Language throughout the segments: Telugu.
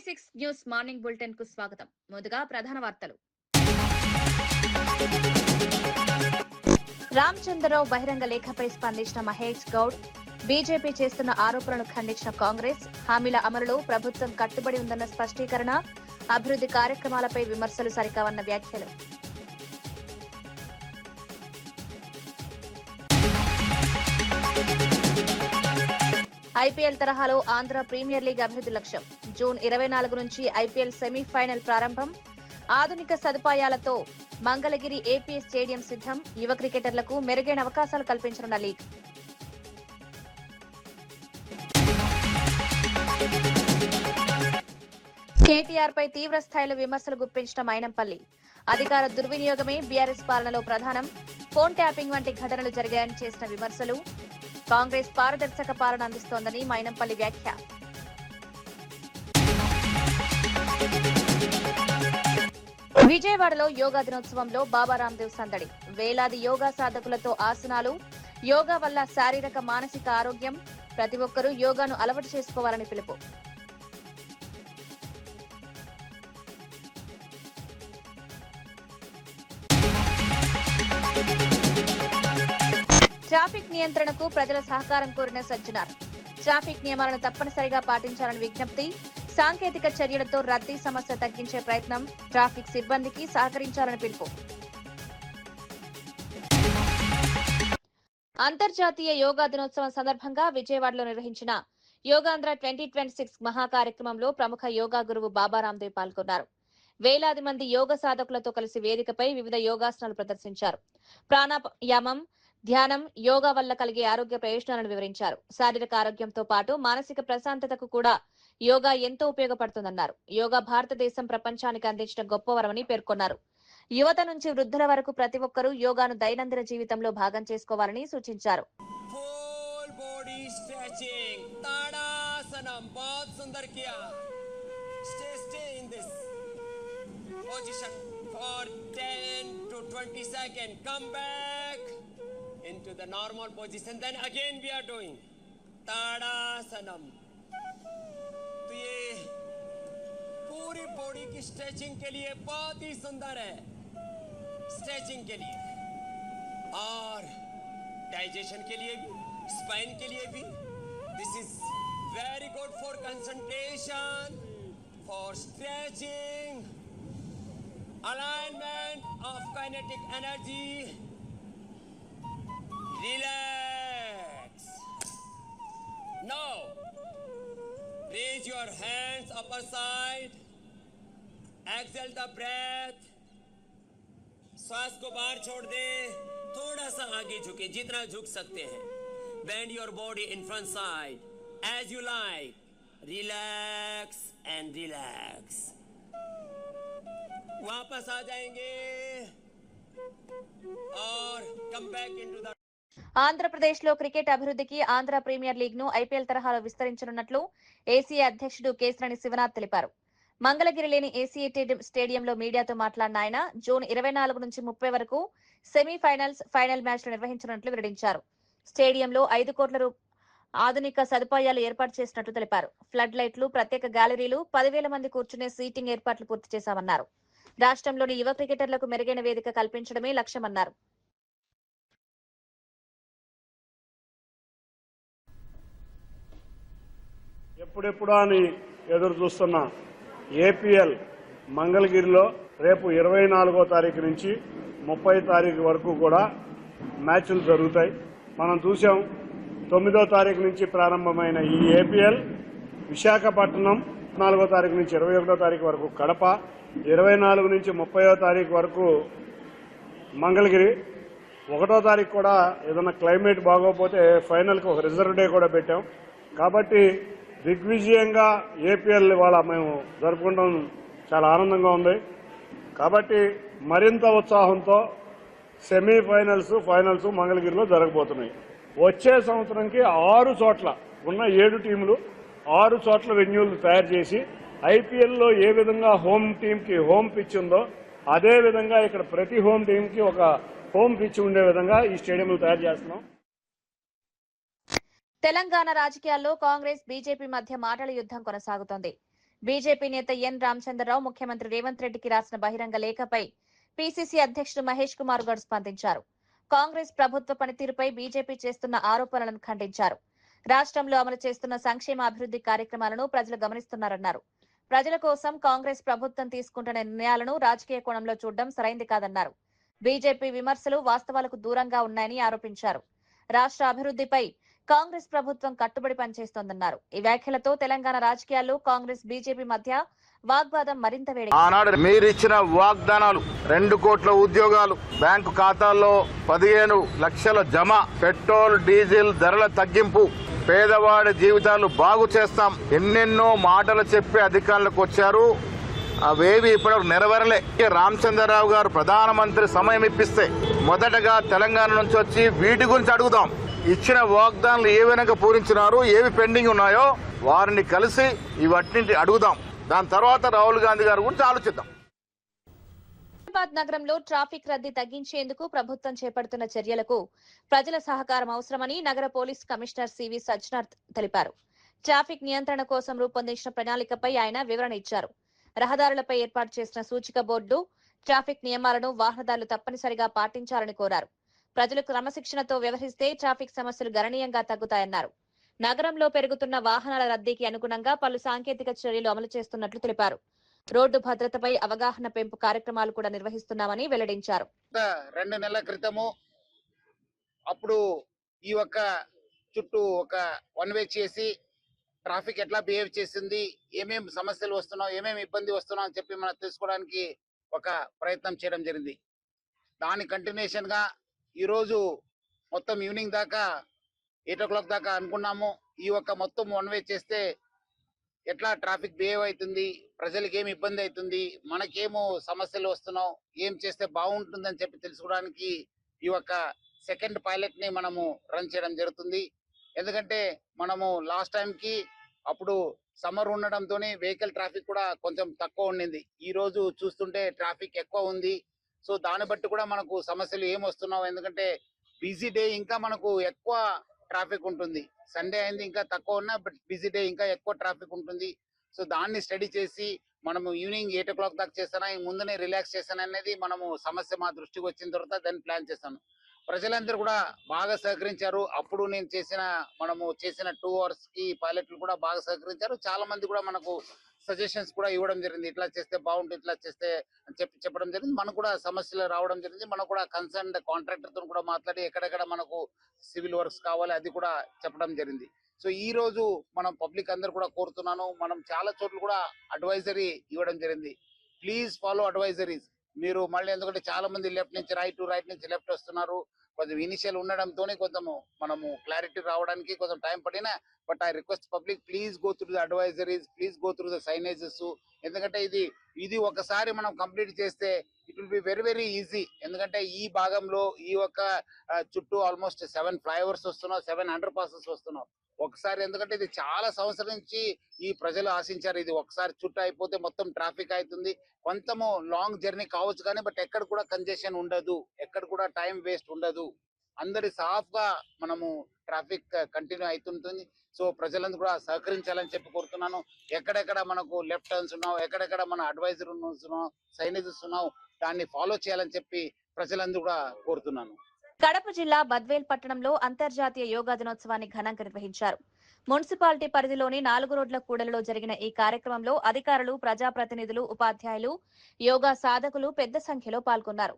టీవీ6 న్యూస్ మార్నింగ్ బులెటిన్ కు స్వాగతం. ముందుగా ప్రధాన వార్తలు. రామచంద్రరావు బహిరంగ లేఖపై స్పందించిన మహేష్ గౌడ్, బీజేపీ చేస్తున్న ఆరోపణలను ఖండించిన కాంగ్రెస్, హామీల అమలులో ప్రభుత్వం కట్టుబడి ఉందన్న స్పష్టీకరణ, అభివృద్ధి కార్యక్రమాలపై విమర్శలు సరికావన్న వ్యాఖ్యలు. ఐపీఎల్ తరహాలో ఆంధ్ర ప్రీమియర్ లీగ్ అభివృద్ధి లక్ష్యం. జూన్ 24 నుంచి ఐపీఎల్ సెమీఫైనల్ ప్రారంభం. ఆధునిక సదుపాయాలతో మంగళగిరి ఏపీ స్టేడియం సిద్ధం. యువ క్రికెటర్లకు మెరుగైన అవకాశాలు కల్పించనున్న లీగ్. కేటీఆర్ పై తీవ్ర స్థాయిలో విమర్శలు గుప్పించిన మైనంపల్లి. అధికార దుర్వినియోగమే బీఆర్ఎస్ పాలనలో ప్రధానం. ఫోన్ ట్యాపింగ్ వంటి ఘటనలు జరిగాయని చేసిన విమర్శలు. కాంగ్రెస్ పారదర్శక పాలన అందిస్తోందని మైనంపల్లి వ్యాఖ్య. విజయవాడలో యోగా దినోత్సవంలో బాబా రాందేవ్ సందడి. వేలాది యోగా సాధకులతో ఆసనాలు. యోగా వల్ల శారీరక మానసిక ఆరోగ్యం. ప్రతి ఒక్కరూ యోగాను అలవాటు చేసుకోవాలని పిలుపు. ట్రాఫిక్ నియంత్రణకు ప్రజల సహకారం కోరిన సజ్జనార్. ట్రాఫిక్ నియమాలను తప్పనిసరిగా పాటించాలని విజ్ఞప్తి. సాంకేతిక చర్యలతో రద్దీ సమస్య తగ్గించే ప్రయత్నం. ట్రాఫిక్ సిబ్బందికి సహకరించాలని పిలుపు. అంతర్జాతీయ యోగా దినోత్సవం సందర్భంగా విజయవాడలో నిర్వహించిన యోగాంధ్ర 2026 మహా కార్యక్రమంలో ప్రముఖ యోగా గురువు బాబా రాందేవ్ పాల్గొన్నారు. వేలాది మంది యోగ సాధకులతో కలిసి వేదికపై వివిధ యోగాసనాలు ప్రదర్శించారు. ప్రాణాయామం, ధ్యానం, యోగా వల్ల కలిగే ఆరోగ్య ప్రయోజనాలను వివరించారు. శారీరక ఆరోగ్యంతో పాటు మానసిక ప్రశాంతతకు కూడా యోగా ఎంతో ఉపయోగపడుతుందన్నారు. యోగా భారతదేశం ప్రపంచానికి అందించిన గొప్ప వరమని పేర్కొన్నారు. యువత నుంచి వృద్ధుల వరకు ప్రతి ఒక్కరూ యోగాను దైనందిన జీవితంలో భాగం చేసుకోవాలని సూచించారు. Into the normal position, then again we are doing Tadasanam. तो ये पूरी बॉडी की स्ट्रेचिंग के लिए बहुत ही सुंदर है, स्ट्रेचिंग के लिए और डाइजेशन के लिए भी, स्पाइन के लिए भी. This is very good for concentration, for stretching, alignment of kinetic energy. Relax. Now, raise your hands upper side. Exhale the breath. सांस को बाहर छोड़ दे. थोड़ा सा आगे झुके, जितना झुक सकते हैं. Bend your body in front side as you like. Relax and relax. वापस आ जाएंगे और come back into the. Andhra Pradesh లో క్రికెట్ అభివృద్ధికి ఆంధ్ర ప్రీమియర్ లీగ్ ను ఐపీఎల్ తరహాలో విస్తరించనున్నట్లు ఏసీఏ అధ్యక్షుడు కేశినేని శివనాథ్ తెలిపారు. మంగళగిరిలోని ఏసీఏ స్టేడియంలో మీడియాతో మాట్లాడిన ఆయన జూన్ 24 నుంచి 30 వరకు సెమీఫైనల్స్, ఫైనల్ మ్యాచ్లు నిర్వహించనున్నట్లు వెల్లడించారు. స్టేడియంలో 5 కోట్ల ఆధునిక సదుపాయాలు ఏర్పాటు చేసినట్లు తెలిపారు. ఫ్లడ్ లైట్లు, ప్రత్యేక గ్యాలరీలు, 10,000 మంది కూర్చునే సీటింగ్ ఏర్పాట్లు పూర్తి చేశామన్నారు. రాష్ట్రంలోని యువ క్రికెటర్లకు మెరుగైన వేదిక కల్పించడమే లక్ష్యమన్నారు. ఎప్పుడెప్పుడు అని ఎదురు చూస్తున్న ఏపీఎల్ మంగళగిరిలో రేపు 24వ తారీఖు నుంచి 30వ తారీఖు వరకు కూడా మ్యాచ్లు జరుగుతాయి. మనం చూసాం 9వ తారీఖు నుంచి ప్రారంభమైన ఈ ఏపీఎల్ విశాఖపట్నం, 4వ తారీఖు నుంచి 21వ తారీఖు వరకు కడప, 24 నుంచి 30వ తారీఖు వరకు మంగళగిరి. 1వ తారీఖు కూడా ఏదైనా క్లైమేట్ బాగోకపోతే ఫైనల్కి ఒక రిజర్వ్ డే కూడా పెట్టాం. కాబట్టి దిగ్విజయంగా ఏపీఎల్ ఇవాళ మేము జరుపుకుంటాం, చాలా ఆనందంగా ఉంది. కాబట్టి మరింత ఉత్సాహంతో సెమీఫైనల్స్, ఫైనల్స్ మంగళగిరిలో జరగబోతున్నాయి. వచ్చే సంవత్సరంకి 6 చోట్ల ఉన్న 7 టీములు 6 చోట్ల వెన్యూలు తయారు చేసి ఐపీఎల్లో ఏ విధంగా హోమ్ టీంకి హోమ్ పిచ్ ఉందో అదే విధంగా ఇక్కడ ప్రతి హోమ్ టీంకి ఒక హోమ్ పిచ్ ఉండే విధంగా ఈ స్టేడియంలు తయారు చేస్తున్నాం. తెలంగాణ రాజకీయాల్లో కాంగ్రెస్, బీజేపీ మధ్య మాటల యుద్ధం కొనసాగుతోంది. బీజేపీ నేత ఎన్ రామచంద్రరావు ముఖ్యమంత్రి రేవంత్ రెడ్డికి రాసిన బహిరంగ లేఖపై పీసీసీ అధ్యక్షుడు మహేష్ కుమార్ గౌడ్ స్పందించారు. కాంగ్రెస్ ప్రభుత్వ పనితీరుపై బీజేపీ చేస్తున్న ఆరోపణలను ఖండించారు. రాష్ట్రంలో అమలు చేస్తున్న సంక్షేమ అభివృద్ధి కార్యక్రమాలను ప్రజలు గమనిస్తున్నారన్నారు. ప్రజల కోసం కాంగ్రెస్ ప్రభుత్వం తీసుకుంటున్న నిర్ణయాలను రాజకీయ కోణంలో చూడడం సరైంది కాదన్నారు. బీజేపీ విమర్శలు వాస్తవాలకు దూరంగా ఉన్నాయని ఆరోపించారు. రాష్ట్ర అభివృద్ధిపై కాంగ్రెస్ ప్రభుత్వం కట్టుబడి పనిచేస్తోందన్నారు. ఈ వ్యాఖ్యలతో తెలంగాణ రాజకీయాల్లో కాంగ్రెస్ బీజేపీ మధ్య వాగ్వాదం మరింత వేడి. ఆనాడు మీరిచ్చిన వాగ్దానాలు 2 కోట్ల ఉద్యోగాలు, బ్యాంకు ఖాతాల్లో 15 లక్షల జమ, పెట్రోల్ డీజిల్ ధరల తగ్గింపు, పేదవాడి జీవితాలు బాగు చేస్తాం, ఎన్నెన్నో మాటలు చెప్పి అధికారులకు వచ్చారు. అవేవి ఇప్పటివరకు నెరవేరలే. రామచంద్రరావు గారు ప్రధానమంత్రి సమయం ఇప్పిస్తే మొదటగా తెలంగాణ నుంచి వచ్చి వీటి గురించి అడుగుదాం. ఇచ్చిన వాగ్దానాలు ఏ వెనక పూరించినారు, ఏవి పెండింగ్ ఉన్నాయో వారిని కలిసి ఇవన్నింటి అడుగుదాం. దాని తర్వాత రాహుల్ గాంధీ గారి గురించి ఆలోచిద్దాం. హైదరాబాద్ నగరంలో ట్రాఫిక్ రద్దీ తగ్గించేందుకు ప్రభుత్వం చేపడుతున్న చర్యలకు ప్రజల సహకారం అవసరమని నగర పోలీస్ కమిషనర్ సివి సజ్జనార్ తెలిపారు. ట్రాఫిక్ నియంత్రణ కోసం రూపొందించిన ప్రణాళికపై ఆయన వివరణ ఇచ్చారు. రహదారులపై ఏర్పాటు చేసిన సూచిక బోర్డు, ట్రాఫిక్ నియమాలను వాహనదారులు తప్పనిసరిగా పాటించాలని కోరారు. ప్రజలు క్రమశిక్షణతో వ్యవహరిస్తే ట్రాఫిక్ సమస్యలు గణనీయంగా తగ్గుతాయన్నారు. నగరంలో పెరుగుతున్న వాహనాల రద్దీకి అనుగుణంగా పలు సాంకేతిక చర్యలు అమలు చేస్తున్నట్లు తెలిపారు. రోడ్డు భద్రతపై అవగాహన పెంపు కార్యక్రమాలు కూడా నిర్వహిస్తున్నామని వెల్లడించారు. 2 నెలల క్రితము అప్పుడు ఈ ఒక్క చుట్టూ ఒక 1 వే చేసి ట్రాఫిక్ ఎట్లా బిహేవ్ చేసింది, ఏమేమి సమస్యలు వస్తున్నావు, ఏమేమి ఇబ్బంది వస్తున్నావు అని చెప్పి మనం తెలుసుకోవడానికి ఒక ప్రయత్నం చేయడం జరిగింది. దాని కంటిన్యూషన్ గా ఈరోజు మొత్తం ఈవినింగ్ దాకా 8 o'clock దాకా అనుకున్నాము. ఈ ఒక్క మొత్తం 1 వే చేస్తే ఎట్లా ట్రాఫిక్ బిహేవ్ అవుతుంది, ప్రజలకు ఏమి ఇబ్బంది అవుతుంది, మనకేమో సమస్యలు వస్తున్నావు, ఏం చేస్తే బాగుంటుందని చెప్పి తెలుసుకోవడానికి ఈ ఒక్క సెకండ్ పైలట్ ని మనము రన్ చేయడం జరుగుతుంది. ఎందుకంటే మనము లాస్ట్ టైం కి అప్పుడు సమ్మర్ ఉండడంతో వెహికల్ ట్రాఫిక్ కూడా కొంచెం తక్కువ ఉండింది. ఈ రోజు చూస్తుంటే ట్రాఫిక్ ఎక్కువ ఉంది. సో దాన్ని బట్టి కూడా మనకు సమస్యలు ఏం వస్తున్నావు, ఎందుకంటే బిజీ డే ఇంకా మనకు ఎక్కువ ట్రాఫిక్ ఉంటుంది. సండే అయింది ఇంకా తక్కువ ఉన్నా, బట్ బిజీ డే ఇంకా ఎక్కువ ట్రాఫిక్ ఉంటుంది. సో దాన్ని స్టడీ చేసి మనము ఈవినింగ్ 8 o'clock దాకా చేస్తానా, ముందునే రిలాక్స్ చేస్తాను అనేది మనము సమస్య మా దృష్టికి వచ్చిన తర్వాత దాన్ని ప్లాన్ చేస్తాను. ప్రజలందరూ కూడా బాగా సహకరించారు. అప్పుడు నేను మనము చేసిన 2 hours కి పైలట్లు కూడా బాగా సహకరించారు. చాలా మంది కూడా మనకు సజెషన్స్ కూడా ఇవ్వడం జరిగింది. ఇట్లా చేస్తే బాగుంటుంది, ఇట్లా చేస్తే అని చెప్పడం జరిగింది. మనకు కూడా సమస్యలు రావడం జరిగింది. మనకు కూడా కన్సర్న్ కాంట్రాక్టర్ తో కూడా మాట్లాడి ఎక్కడెక్కడ మనకు సివిల్ వర్క్స్ కావాలి అది కూడా చెప్పడం జరిగింది. సో ఈ రోజు మనం పబ్లిక్ అందరు కూడా కోరుతున్నాను, మనం చాలా చోట్ల కూడా అడ్వైజరీ ఇవ్వడం జరిగింది. Please follow advisories. మీరు మళ్ళీ ఎందుకంటే చాలా మంది లెఫ్ట్ నుంచి రైట్ నుంచి లెఫ్ట్ వస్తున్నారు. కొంచెం ఇనిషియల్ ఉండడంతో కొంచెము మనము క్లారిటీ రావడానికి కొంచెం టైం పడినా, but I request public please go through the advisories, please go through the signages. ఎందుకంటే ఇది ఒకసారి మనం కంప్లీట్ చేస్తే it will be very very easy. ఎందుకంటే ఈ భాగంలో ఈ ఒక చుట్టూ ఆల్మోస్ట్ 7 ఫ్లైఓవర్స్ వస్తున్నావు, 7 అండర్ పాసెస్ వస్తున్నావు ఒకసారి. ఎందుకంటే ఇది చాలా సంవత్సరం నుంచి ఈ ప్రజలు ఆశించారు. ఇది ఒకసారి చుట్టూ అయిపోతే మొత్తం ట్రాఫిక్ అవుతుంది. కొంచెము లాంగ్ జర్నీ కావచ్చు కానీ బట్ ఎక్కడ కూడా కంజెషన్ ఉండదు, ఎక్కడ కూడా టైం వేస్ట్ ఉండదు. అందరి సాఫ్ గా మనము ట్రాఫిక్ కంటిన్యూ అవుతుంటుంది. సో ప్రజలందరూ కూడా సహకరించాలని చెప్పి కోరుతున్నాను. ఎక్కడెక్కడ మనకు లెఫ్ట్ టర్న్స్ ఉన్నావు, ఎక్కడెక్కడ మన అడ్వైజర్ ఉన్నావు, సైనేజెస్ ఉన్నావు, దాన్ని ఫాలో చేయాలని చెప్పి ప్రజలందరూ కూడా కోరుతున్నాను. కడప జిల్లా బద్వేల్ పట్టణంలో అంతర్జాతీయ యోగా దినోత్సవాన్ని ఘనంగా నిర్వహించారు. మున్సిపాలిటీ పరిధిలోని 4 రోడ్ల కూడలిలో జరిగిన ఈ కార్యక్రమంలో అధికారులు, ప్రజాప్రతినిధులు, ఉపాధ్యాయులు, యోగా సాధకులు పెద్ద సంఖ్యలో పాల్గొన్నారు.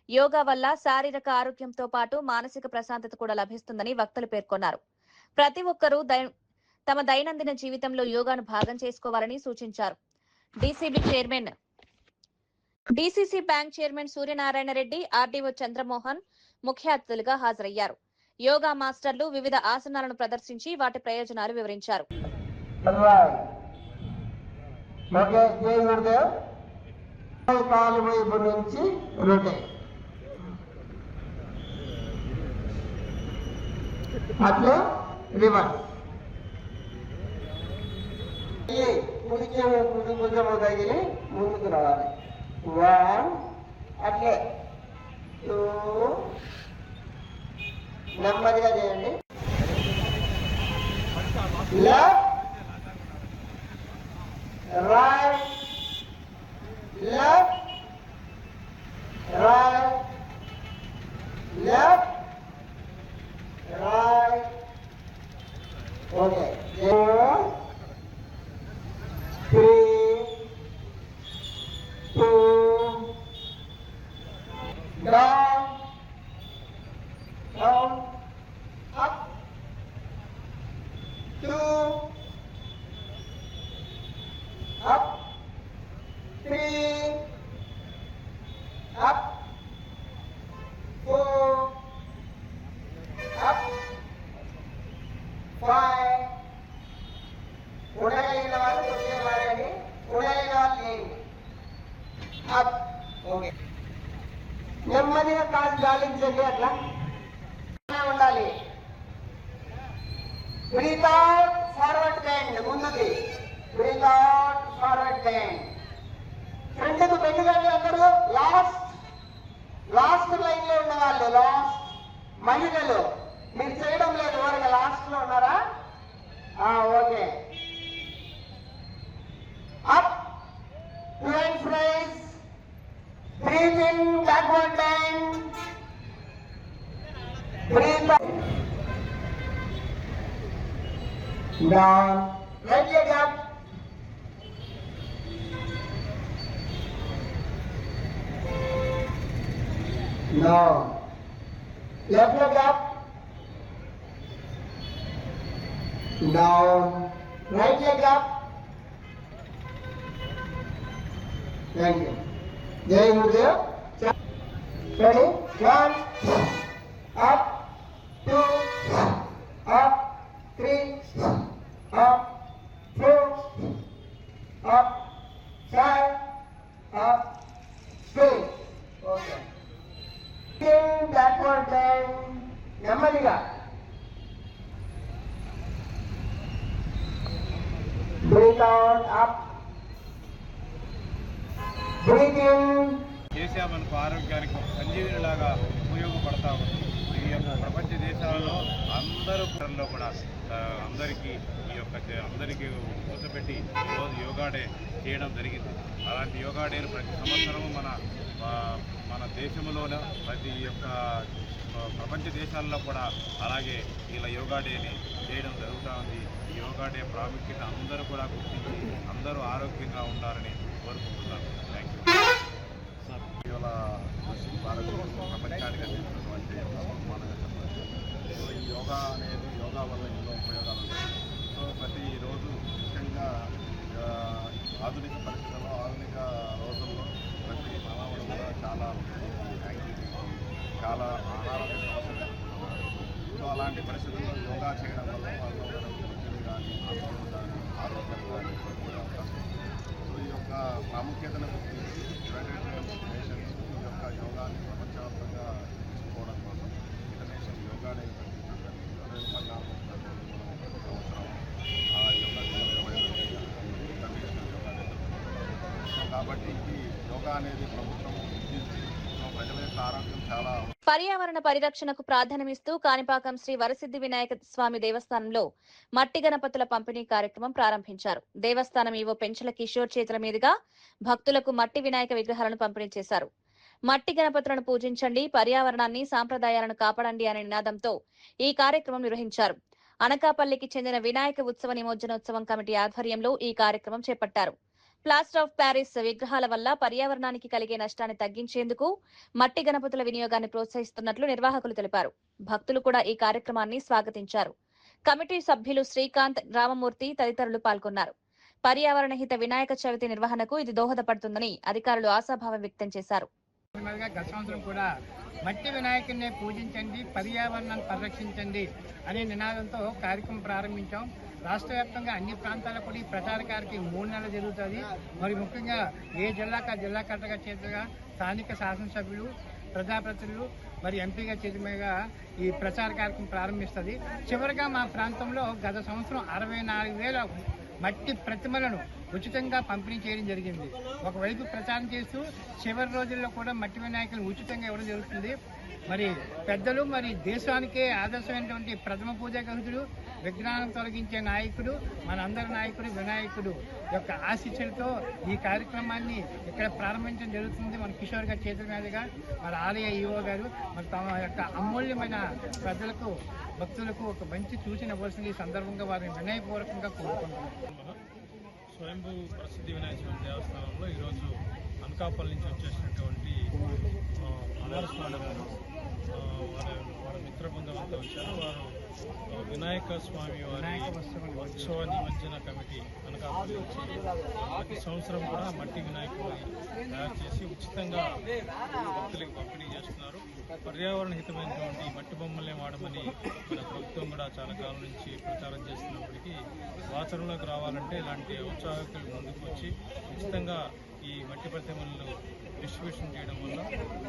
యోగా వల్ల శారీరక ఆరోగ్యంతో పాటు మానసిక ప్రశాంతత కూడా లభిస్తుందని వక్తలు పేర్కొన్నారు. ప్రతి ఒక్కరూ తమ దైనందిన జీవితంలో యోగాను భాగం చేసుకోవాలని సూచించారు. DCC bank chairman Suryanarayana Reddy, RDO Chandramohan ముఖ్య అతిథులుగా హాజరయ్యారు. యోగా మాస్టర్లు వివిధ ఆసనాలను ప్రదర్శించి వాటి ప్రయోజనాలు వివరించారు. అట్లా రివర్స్ కొంచెం తగిలి ముందుకు రావాలి. 1 అట్లే 2 నెమ్మదిగా చేయండి. Left breathe out, forward bend, ముందుకి బ్రీత్ అవుట్, ఫార్వర్డ్ బెండ్. ఫ్రంట్కు బెండ్ కండి అందరూ. లాస్ట్ లైన్ లో ఉన్న వాళ్ళు, లాస్ట్ మహిళలు మీరు చేయడం లేదు, ఎవరికి లాస్ట్ లో ఉన్నారా? Okay. Up to and fries, breathe in, backward bend, breathe down, right leg up, down, left leg up, down, right leg up. Thank you. Jai Gurudev. Ready? 1, up, 2, up, 3, up, 4, up, 5, up, 6. Okay. Backward bend. నెమ్మదిగా. Breathe out, up. Breathe in. దేశ మనకు ఆరోగ్యానికి సంజీవినిలాగా ఉపయోగపడతా ఉంది. ఈ యొక్క ప్రపంచ దేశాలలో అందరూ కూడా అందరికీ అందరికీ కూర్చోబెట్టి ఈరోజు యోగా డే చేయడం జరిగింది. అలాంటి యోగా డేను ప్రతి సంవత్సరము మన దేశంలోనే ప్రతి యొక్క ప్రపంచ దేశాల్లో కూడా అలాగే ఇలా యోగా డేని చేయడం జరుగుతూ ఉంది. ఈ యోగా డే ప్రాముఖ్యత అందరూ కూడా గుర్తించి అందరూ ఆరోగ్యంగా ఉండాలని కోరుకుంటున్నాను. Thank you. ఇవాళ ప్రపంచానికి అందించినటువంటి సన్మానంగా చెప్పాలి. సో ఈ యోగా అనేది యోగా వల్ల ఎన్నో ఉపయోగాలు ఉన్నాయి. సో ప్రతిరోజు ముఖ్యంగా ఆధునిక పరిస్థితుల్లో ఆధునిక రోజుల్లో ప్రతి మానవుడు కూడా చాలా యాక్టివిటీ, చాలా అనారోగ్య సమస్యలు ఎదుర్కొంటున్నారు. సో అలాంటి పరిస్థితుల్లో యోగా చేయడం వల్ల వాళ్ళు ఒత్తిడి కానీ ఆందోళన కానీ ఆరోగ్యం కానీ కోల్పోయే అవకాశం ఉంది. సో ఈ యొక్క ప్రాముఖ్యతను గుర్తించి యునైటెడ్ నేషన్స్ ఈ యొక్క యోగాని ప్రపంచవ్యాప్తంగా తీసుకోవడం కోసం ఇంటర్నేషనల్ యోగా డే కాబట్టి ఈ యోగా అనేది ప్రభుత్వం ప్రజల యొక్క ఆరోగ్యం చాలా. పర్యావరణ పరిరక్షణకు ప్రాధాన్యమిస్తూ కాణిపాకం శ్రీ వరసిద్ధి వినాయక స్వామి దేవస్థానంలో మట్టి గణపతుల పంపిణీ కార్యక్రమం ప్రారంభించారు. దేవస్థానం ఈవో పెంచల కిషోర్ చేతుల మీదుగా భక్తులకు మట్టి వినాయక విగ్రహాలను పంపిణీ చేశారు. మట్టి గణపతులను పూజించండి, పర్యావరణాన్ని, సాంప్రదాయాలను కాపాడండి అనే నినాదంతో ఈ కార్యక్రమం నిర్వహించారు. అనకాపల్లికి చెందిన వినాయక ఉత్సవ నిమజ్జనోత్సవం కమిటీ ఆధ్వర్యంలో ఈ కార్యక్రమం చేపట్టారు. ప్లాస్టర్ ఆఫ్ ప్యారిస్ విగ్రహాల వల్ల పర్యావరణానికి కలిగే నష్టాన్ని తగ్గించేందుకు మట్టి గణపతుల వినియోగాన్ని ప్రోత్సహిస్తున్నట్లు నిర్వాహకులు తెలిపారు. భక్తులు కూడా ఈ కార్యక్రమాన్ని స్వాగతించారు. కమిటీ సభ్యులు శ్రీకాంత్, రామమూర్తి తదితరులు పాల్గొన్నారు. పర్యావరణ హిత వినాయక చవితి నిర్వహణకు ఇది దోహదపడుతుందని అధికారులు ఆశాభావం వ్యక్తం చేశారు. గత సంవత్సరం కూడా మట్టి వినాయకుడిని పూజించండి, పర్యావరణాన్ని పరిరక్షించండి అనే నినాదంతో కార్యక్రమం ప్రారంభించాం. రాష్ట్ర వ్యాప్తంగా అన్ని ప్రాంతాల్లో కూడా ఈ ప్రచార కార్యక్రమం 3 నెలలు జరుగుతుంది. మరి ముఖ్యంగా ఏ జిల్లా కలెక్టర్గా చేతుగా స్థానిక శాసనసభ్యులు, ప్రజాప్రతినిధులు మరి ఎంపీగా చేతుగా ఈ ప్రచార కార్యక్రమం ప్రారంభిస్తుంది. చివరిగా మా ప్రాంతంలో గత సంవత్సరం 64,000 మట్టి ప్రతిమలను ఉచితంగా పంపిణీ చేయడం జరిగింది. ఒకవైపు ప్రచారం చేస్తూ చివరి రోజుల్లో కూడా మట్టి వినాయకులు ఉచితంగా ఇవ్వడం జరుగుతుంది. మరి పెద్దలు మరి దేశానికే ఆదర్శమైనటువంటి ప్రథమ పూజా గరుడు, విజ్ఞానం తొలగించే నాయకుడు, మనందరి నాయకుడు వినాయకుడు యొక్క ఆశీస్సులతో ఈ కార్యక్రమాన్ని ఇక్కడ ప్రారంభించడం జరుగుతుంది. మన కిషోర్ గారి చేతుల మీదుగా మరి ఆలయ ఈవో గారు మరి తమ యొక్క అమూల్యమైన ప్రజలకు, భక్తులకు ఒక మంచి సూచన ఇవ్వాల్సింది ఈ సందర్భంగా వారిని వినయపూర్వకంగా కోరుకుంటున్నాం. స్వయంభూ ప్రసిద్ధి వినాయక స్వామి దేవస్థానంలో ఈరోజు అనకాపల్లి నుంచి వచ్చేసినటువంటి కుమారస్వామి గారు వారి మిత్ర బృందం అంతా వచ్చారు. వారు వినాయక స్వామి వారి ఉత్సవ నిమజ్జన కమిటీ అనకాపల్లి వచ్చి ప్రతి సంవత్సరం కూడా మట్టి వినాయకుడిని తయారు చేసి ఉచితంగా భక్తులకు పంపిణీ చేస్తున్నారు. పర్యావరణ హితమైనటువంటి మట్టి బొమ్మల్ని వాడమని మన ప్రభుత్వం కూడా చాలా కాలం నుంచి ప్రచారం చేస్తున్నప్పటికీ ఆచరణలోకి రావాలంటే ఇలాంటి ఔత్సాహికులు ముందుకు వచ్చి ఉచితంగా ఈ మట్టి ప్రతిమలను డిస్ట్రిబ్యూషన్ చేయడం వల్ల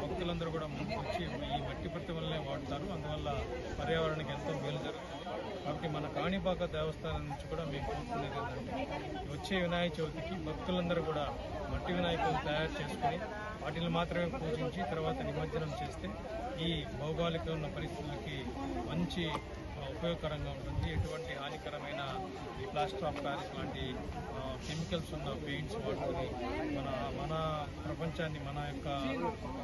భక్తులందరూ కూడా ముందుకు వచ్చి ఈ మట్టి ప్రతిమలనే వాడతారు. అందువల్ల పర్యావరణానికి ఎంతో మేలు జరుగుతుంది. ఇంకొకటి మన కాణిపాక దేవస్థానం నుంచి కూడా మేము కోరుకునేది ఏంటంటే వచ్చే వినాయక చవితికి భక్తులందరూ కూడా మట్టి వినాయకులను తయారు చేసుకుని వాటిని మాత్రమే పూజించి తర్వాత నిమజ్జనం చేస్తే ఈ భౌగోళిక ఉన్న పరిస్థితులకి మంచి ఉపయోగకరంగా ఉంటుంది. ఎటువంటి హానికరమైన ఈ ప్లాస్టర్ ఆఫ్ ప్యారిస్ లాంటి కెమికల్స్ ఉన్న పెయింట్స్ వాడుకొని మన ప్రపంచాన్ని, మన యొక్క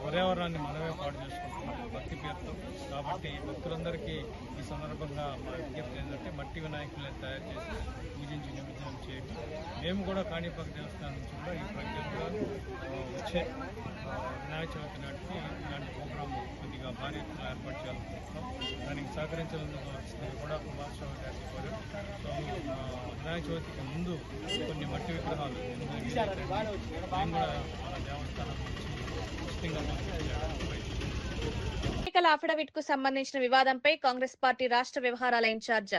పర్యావరణాన్ని మనమే పాడు చేసుకుంటున్నాం భక్తి పేరుతో. కాబట్టి భక్తులందరికీ ఈ సందర్భంగా మా విజ్ఞప్తి ఏంటంటే మట్టి వినాయకులను తయారు చేసి పూజించి నిమజ్జనం చేయండి. మేము కూడా కాణిపాక దేవస్థానం నుంచి కూడా ఈ ప్రజ్ఞంగా వచ్చే వినాయక చవితి నాటికి ఇలాంటి ప్రోగ్రాము కొద్దిగా భారీ ఎత్తున ఏర్పాటు చేయాలనుకుంటున్నాం. దానికి సహకరించాలని కూడా కుమారస్వామి గారిని కోరాం. సో వినాయక చవితికి ముందు కొన్ని మట్టి విగ్రహాలు మేము కూడా మన దేవస్థానం నుంచి ఉచితంగా ఎన్నికల అఫిడవిట్ కు సంబంధించిన వివాదంపై కాంగ్రెస్ పార్టీ రాష్ట్ర వ్యవహారాల ఇన్ఛార్జ్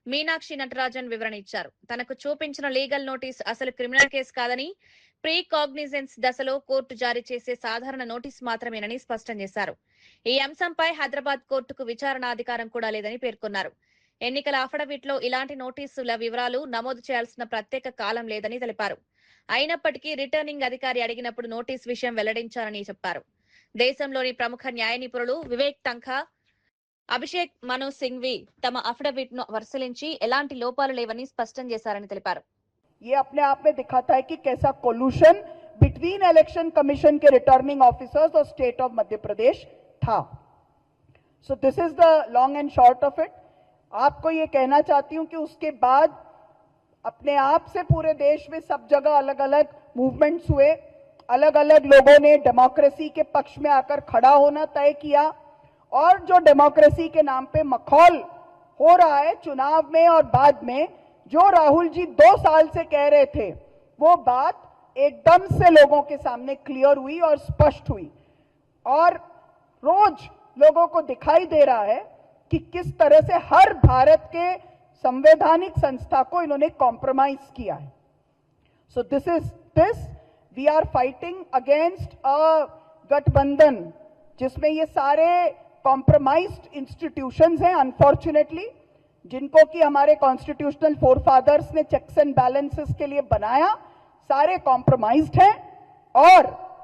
మీనాక్షి నటరాజన్ వివరణ ఇచ్చారు. తనకు చూపించిన లీగల్ నోటీస్ అసలు క్రిమినల్ కేసు కాదని, ప్రీ కాగ్నిజెన్స్ దశలో కోర్టు జారీ చేసే సాధారణ నోటీస్ మాత్రమేనని స్పష్టం చేశారు. ఈ అంశంపై హైదరాబాద్ కోర్టుకు విచారణ అధికారం కూడా లేదని పేర్కొన్నారు. ఎన్నికల అఫిడవిట్ లో ఇలాంటి నోటీసుల వివరాలు నమోదు చేయాల్సిన ప్రత్యేక కాలం లేదని తెలిపారు. అయినప్పటికీ రిటర్నింగ్ అధికారి అడిగినప్పుడు నోటీస్ విషయం వెల్లడించారని చెప్పారు. దేశంలోని ప్రముఖ న్యాయ నిపుణులు వివేక్ తంఖా, అభిషేక్ మను సింఘ్వి తమ అఫిడవిట్ ను పరిశీలించి ఎలాంటి లోపాలు లేవని స్పష్టం చేశారని తెలిపారు. ये अपने आप में दिखाता है कि कैसा कोल्यूशन बिटवीन इलेक्शन कमीशन के रिटर्निंग ऑफिसर्स और स्टेट ऑफ मध्य प्रदेश था. So this is the long and short of it. आपको ये कहना चाहती हूं कि उसके बाद अपने आप से पूरे देश में सब जगह अलग अलग मूवमेंट्स हुए, अलग अलग लोगों ने डेमोक्रेसी के पक्ष में आकर खड़ा होना तय किया, और जो डेमोक्रेसी के नाम पे मखौल हो रहा है चुनाव में और बाद में, जो राहुल जी 2 साल से कह रहे थे, वो बात एकदम से लोगों के सामने क्लियर हुई और स्पष्ट हुई. और रोज लोगों को दिखाई दे रहा है कि किस तरह से हर भारत के संवैधानिक संस्था को इन्होंने कॉम्प्रोमाइज किया है. So this we are fighting against a गठबंधन जिसमें ये सारे कॉम्प्रोमाइज्ड इंस्टीट्यूशंस हैं, अनफॉर्चुनेटली, जिनको कि हमारे कॉन्स्टिट्यूशनल फोरफादर्स ने चेक्स एंड बैलेंसेस के लिए बनाया. सारे कॉम्प्रोमाइज्ड हैं और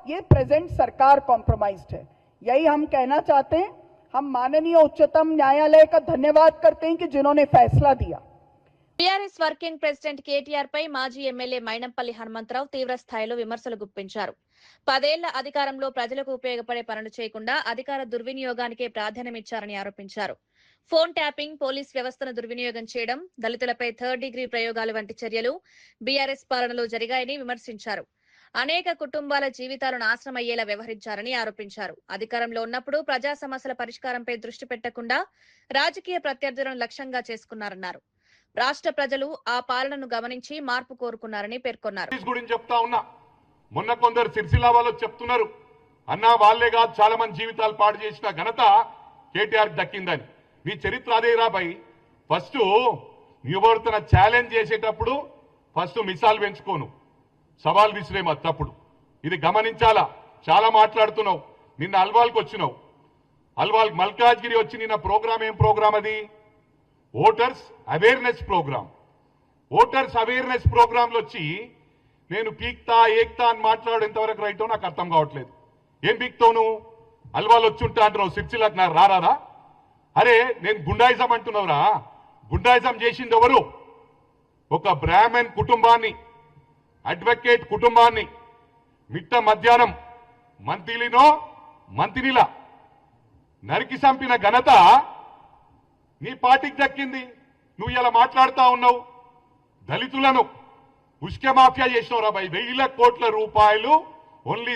ये प्रेजेंट सरकार कॉम्प्रोमाइज्ड है. यही हम कहना चाहते हैं. हम माननीय उच्चतम न्यायालय का धन्यवाद करते हैं कि जिन्होंने फैसला दिया. టీఆర్ఎస్ వర్కింగ్ ప్రెసిడెంట్ కేటీఆర్ పై మాజీ ఎమ్మెల్యే మైనంపల్లి హనుమంతరావు తీవ్ర స్థాయిలో విమర్శలు గుప్పించారు. 10 ఏళ్ల అధికారంలో ప్రజలకు ఉపయోగపడే పనులు చేయకుండా అధికార దుర్వినియోగానికే ప్రాధాన్యమిచ్చారని ఆరోపించారు. ఫోన్ ట్యాపింగ్, పోలీస్ వ్యవస్థను దుర్వినియోగం చేయడం, దళితులపై 3rd డిగ్రీ ప్రయోగాలు వంటి చర్యలు బీఆర్ఎస్ పాలనలో జరిగాయని విమర్శించారు. అనేక కుటుంబాల జీవితాలు నాశనమయ్యేలా వ్యవహరించారని ఆరోపించారు. అధికారంలో ఉన్నప్పుడు ప్రజా సమస్యల పరిష్కారంపై దృష్టి పెట్టకుండా రాజకీయ ప్రత్యర్థులను లక్ష్యంగా చేసుకున్నారన్నారు. రాష్ట్ర ప్రజలు ఆ పాలనను గమనించి మార్పు కోరుకున్నారని పేర్కొన్నారు. మొన్న కొందరు సిరిసిల్ల వాళ్ళు చెప్తున్నారు, అన్నా వాళ్లే కాదు చాలా మంది జీవితాలు పాడు చేసిన ఘనత కేటీఆర్ దక్కిందని. మీ చరిత్ర అదేరా భయ్. ఫస్ట్ ఎవరితో ఛాలెంజ్ చేసేటప్పుడు ఫస్ట్ మిసాల్ పెంచుకోను, సవాల్ విసిరేమో తప్పుడు. ఇది గమనించాలా. చాలా మాట్లాడుతున్నావు. నిన్న అల్వాల్కి వచ్చినావు. అల్వాల్ మల్కాజ్గిరి వచ్చి నిన్న ప్రోగ్రామ్ ఏం ప్రోగ్రామ్ అది? Voters awareness program. Voters awareness ప్రోగ్రాంలో వచ్చి నేను పీక్తా ఏక్తా అని మాట్లాడు ఎంతవరకు రైటో నాకు అర్థం కావట్లేదు. ఏం పీక్తావు నువ్వు? అల్వాల్ వచ్చుంటా అంటున్నావు, సిరిసిల్లకు నాకు రారాదా? అరే నేను గుండాయిజం అంటున్నావురా. గుండాయిజం చేసింది ఎవరు? ఒక బ్రాహ్మణ్ కుటుంబాన్ని, అడ్వకేట్ కుటుంబాన్ని మిట్ట మధ్యాహ్నం మంత్రిలా నరికి చంపిన ఘనత నీ పార్టీకి దక్కింది. నువ్వు ఇలా మాట్లాడుతా ఉన్నావు. దళితులను ఉష్క మాఫియా చేసినవరా బై. 1,000 కోట్ల రూపాయలు ఓన్లీ.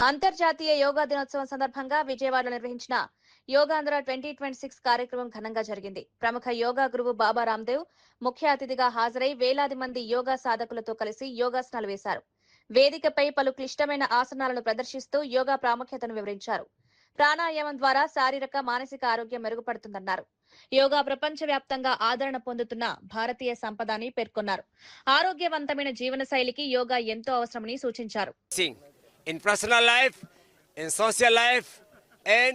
అంతర్జాతీయ యోగా దినోత్సవం సందర్భంగా విజయవాడలో నిర్వహించిన యోగాంధ్ర 2026 కార్యక్రమం ఘనంగా జరిగింది. ప్రముఖ యోగా గురువు బాబా రామ్దేవ్ ముఖ్య అతిథిగా హాజరై వేలాది మంది యోగా సాధకులతో కలిసి యోగాసనాలు వేశారు. వేదికపై పలు క్లిష్టమైన ఆసనాలను ప్రదర్శిస్తూ యోగా ప్రాముఖ్యతను వివరించారు. ప్రాణాయామం ద్వారా శారీరక, మానసిక ఆరోగ్యం మెరుగుపడుతుందన్నారు. యోగా ప్రపంచవ్యాప్తంగా ఆదరణ పొందుతున్న భారతీయ సంపద అని పేర్కొన్నారు. ఆరోగ్యవంతమైన జీవన శైలికి యోగా ఎంతో అవసరమని సూచించారు. In personal life, in social life, and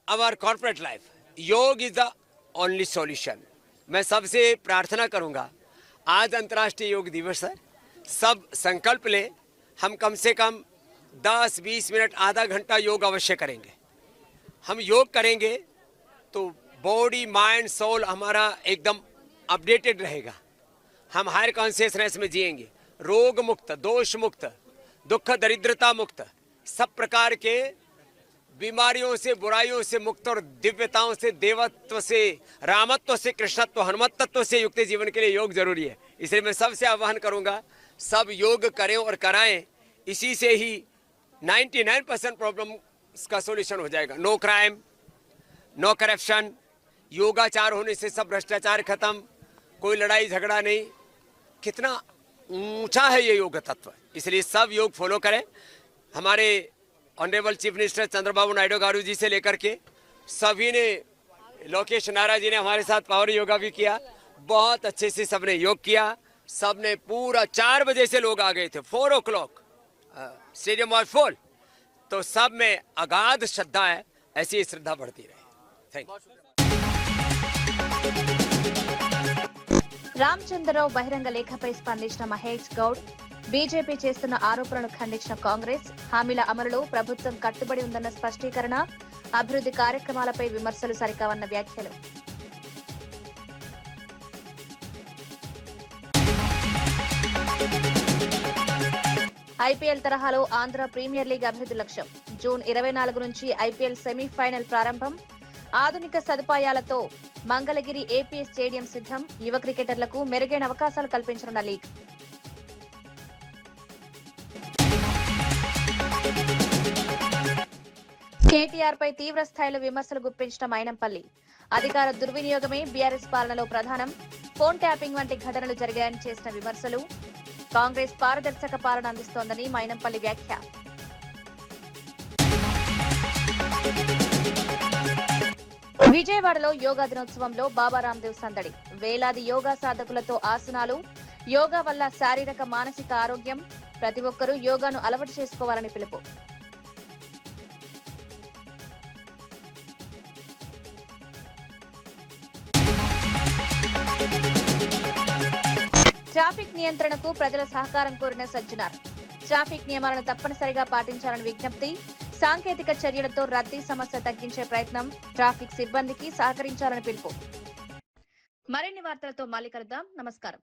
our corporate life, yoga is the only solution. मैं सबसे प्रार्थना करूंगा, आज अंतर्राष्ट्रीय योग दिवस है, सब संकल्प ले, हम कम से कम 10-20 मिनट आधा घंटा योग अवश्य करेंगे। हम योग करेंगे तो बॉडी माइंड सोल हमारा एकदम अपडेटेड रहेगा, हम हायर कॉन्शियसनेस में जिएंगे, रोग मुक्त, दोष मुक्त, दुख दरिद्रता मुक्त, सब प्रकार के बीमारियों से, बुराइयों से मुक्त और दिव्यताओं से, देवत्व से, रामत्व से, कृष्णत्व, हनुमत्व से युक्त जीवन के लिए योग जरूरी है। इसलिए मैं सबसे आह्वान करूंगा, सब योग करें और कराएं, इसी से ही 99% प्रॉब्लम का सॉल्यूशन हो जाएगा। नो क्राइम, नो करप्शन, योगाचार होने से सब भ्रष्टाचार खत्म, कोई लड़ाई झगड़ा नहीं। कितना ऊंचा है ये योग तत्व, इसलिए सब योग फॉलो करें। हमारे honourable chief minister Chandrababu Naidu garu ji से लेकर के सभी ने, लोकेश नारा जी ने हमारे साथ पावर योगा भी किया, बहुत अच्छे से सबने योग किया। सबने पूरा 4 बजे से लोग आ गए थे, 4 o'clock स्टेडियम वॉज फुल। तो सब में अगाध श्रद्धा है, ऐसी ही श्रद्धा बढ़ती रहे। Thank you. రామచంద్రరావు బహిరంగ లేఖపై స్పందించిన మహేష్ గౌడ్, బీజేపీ చేస్తున్న ఆరోపణలను ఖండించిన కాంగ్రెస్, హామీల అమలులో ప్రభుత్వం కట్టుబడి ఉందన్న స్పష్టీకరణ, అభివృద్ధి కార్యక్రమాలపై విమర్శలు సరికావన్న వ్యాఖ్యలు. ఐపీఎల్ తరహాలో ఆంధ్ర ప్రీమియర్ లీగ్ అభివృద్ధి లక్ష్యం. జూన్ 24 నుంచి ఐపీఎల్ సెమీఫైనల్ ప్రారంభం. ఆధునిక సదుపాయాలతో మంగళగిరి ఏపీఎస్ స్టేడియం సిద్ధం. యువ క్రికెటర్లకు మెరుగైన అవకాశాలు కల్పించనున్న లీగ్. కేటీఆర్ పై తీవ్ర స్థాయిలో విమర్శలు గుప్పించిన మైనంపల్లి. అధికార దుర్వినియోగమే బీఆర్ఎస్ పాలనలో ప్రధానం. ఫోన్ ట్యాపింగ్ వంటి ఘటనలు జరిగాయని చేసిన విమర్శలు. కాంగ్రెస్ పారదర్శక పాలన అందిస్తోందని మైనంపల్లి వ్యాఖ్య. విజయవాడలో యోగా దినోత్సవంలో బాబా రాందేవ్ సందడి. వేలాది యోగా సాధకులతో ఆసనాలు. యోగా వల్ల శారీరక మానసిక ఆరోగ్యం. ప్రతి ఒక్కరూ యోగాను అలవాటు చేసుకోవాలని పిలుపు. ట్రాఫిక్ నియంత్రణకు ప్రజల సహకారం కోరిన సజ్జనార్. ట్రాఫిక్ నియమాలను తప్పనిసరిగా పాటించాలని విజ్ఞప్తి. సాంకేతిక చర్యలతో రద్దీ సమస్య తగ్గించే ప్రయత్నం. ట్రాఫిక్ సిబ్బందికి సహకరించాలని పిలుపు. మరిన్ని వార్తలతో మళ్ళీ కలుద్దాం. నమస్కారం.